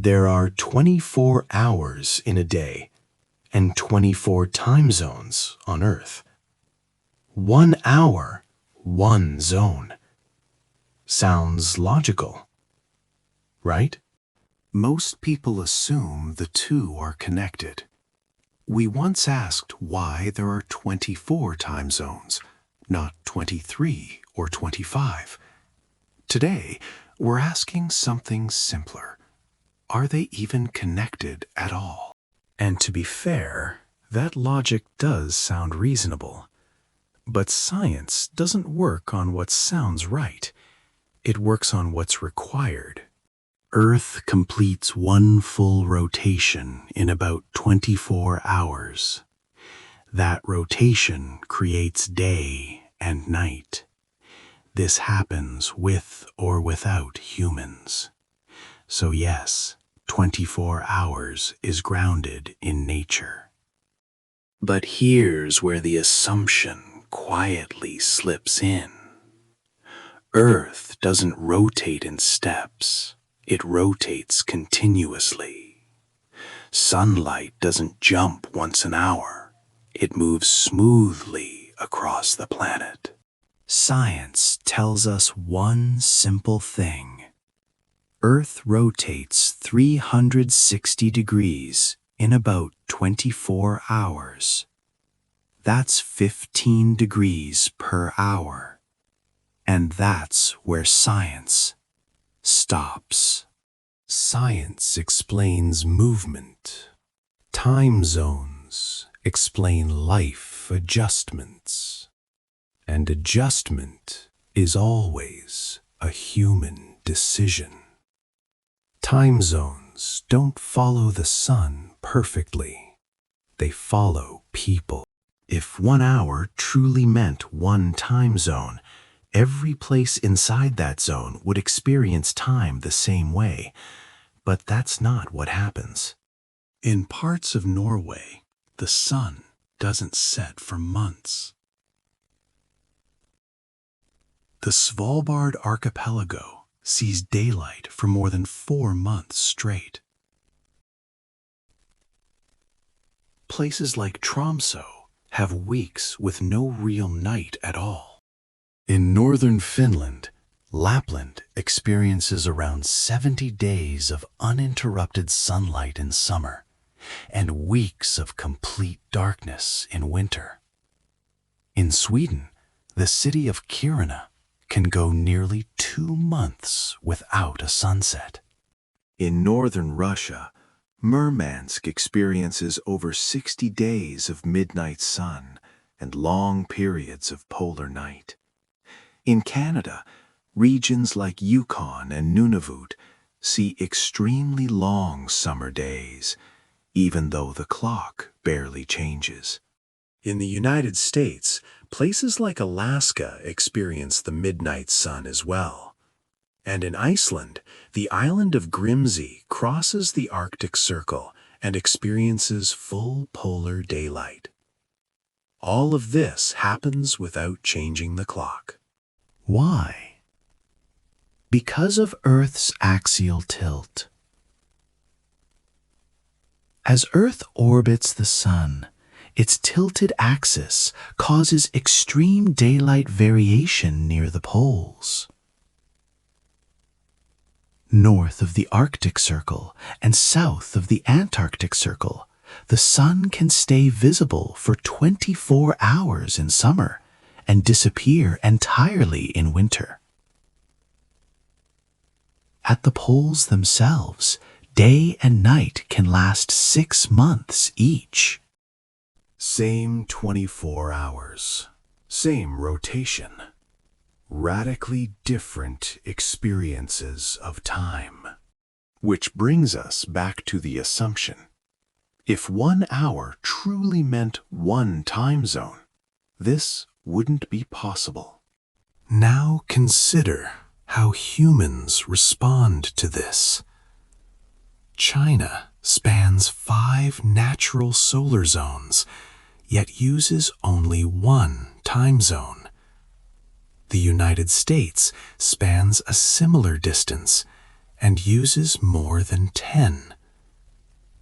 There are 24 hours in a day and 24 time zones on Earth. 1 hour, 1 zone. Sounds logical, right? Most people assume the two are connected. We once asked why there are 24 time zones, not 23 or 25. Today, we're asking something simpler. Are they even connected at all? And to be fair, that logic does sound reasonable. But science doesn't work on what sounds right. It works on what's required. Earth completes one full rotation in about 24 hours. That rotation creates day and night. This happens with or without humans. So yes, 24 hours is grounded in nature. But here's where the assumption quietly slips in. Earth doesn't rotate in steps. It rotates continuously. Sunlight doesn't jump once an hour. It moves smoothly across the planet. Science tells us one simple thing. Earth rotates 360 degrees in about 24 hours. That's 15 degrees per hour. And that's where science stops. Science explains movement. Time zones explain life adjustments. And adjustment is always a human decision. Time zones don't follow the sun perfectly. They follow people. If 1 hour truly meant one time zone, every place inside that zone would experience time the same way. But that's not what happens. In parts of Norway, the sun doesn't set for months. The Svalbard archipelago sees daylight for more than 4 months straight. Places like Tromsø have weeks with no real night at all. In northern Finland, Lapland experiences around 70 days of uninterrupted sunlight in summer and weeks of complete darkness in winter. In Sweden, the city of Kiruna can go nearly 2 months without a sunset. In northern Russia, Murmansk experiences over 60 days of midnight sun and long periods of polar night. In Canada, regions like Yukon and Nunavut see extremely long summer days, even though the clock barely changes. In the United States, places like Alaska experience the midnight sun as well. And in Iceland, the island of Grimsey crosses the Arctic Circle and experiences full polar daylight. All of this happens without changing the clock. Why? Because of Earth's axial tilt. As Earth orbits the sun, its tilted axis causes extreme daylight variation near the poles. North of the Arctic Circle and south of the Antarctic Circle, the sun can stay visible for 24 hours in summer and disappear entirely in winter. At the poles themselves, day and night can last 6 months each. Same 24 hours, same rotation. Radically different experiences of time. Which brings us back to the assumption. If 1 hour truly meant one time zone, this wouldn't be possible. Now consider how humans respond to this. China spans 5 natural solar zones, yet uses only one time zone. The United States spans a similar distance and uses more than 10.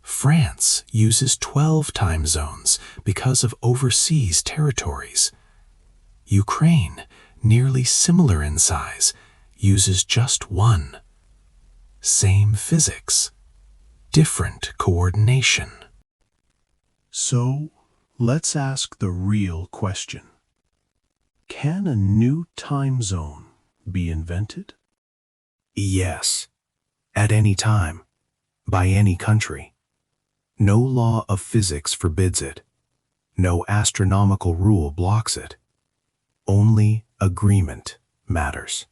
France uses 12 time zones because of overseas territories. Ukraine, nearly similar in size, uses just one. Same physics, different coordination. So, let's ask the real question. Can a new time zone be invented? Yes, at any time, by any country. No law of physics forbids it. No astronomical rule blocks it. Only agreement matters.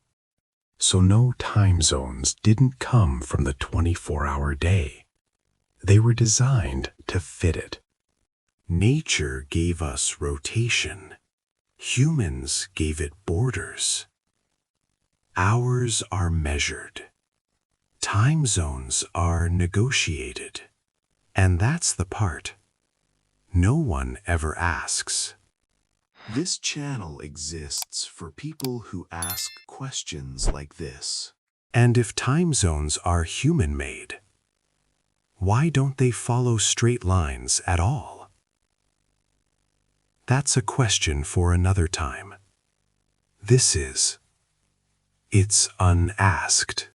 So no time zones didn't come from the 24-hour day. They were designed to fit it. Nature gave us rotation. Humans gave it borders. Hours are measured. Time zones are negotiated. And that's the part no one ever asks. This channel exists for people who ask questions like this. And if time zones are human-made, why don't they follow straight lines at all? That's a question for another time. This is It's Unasked.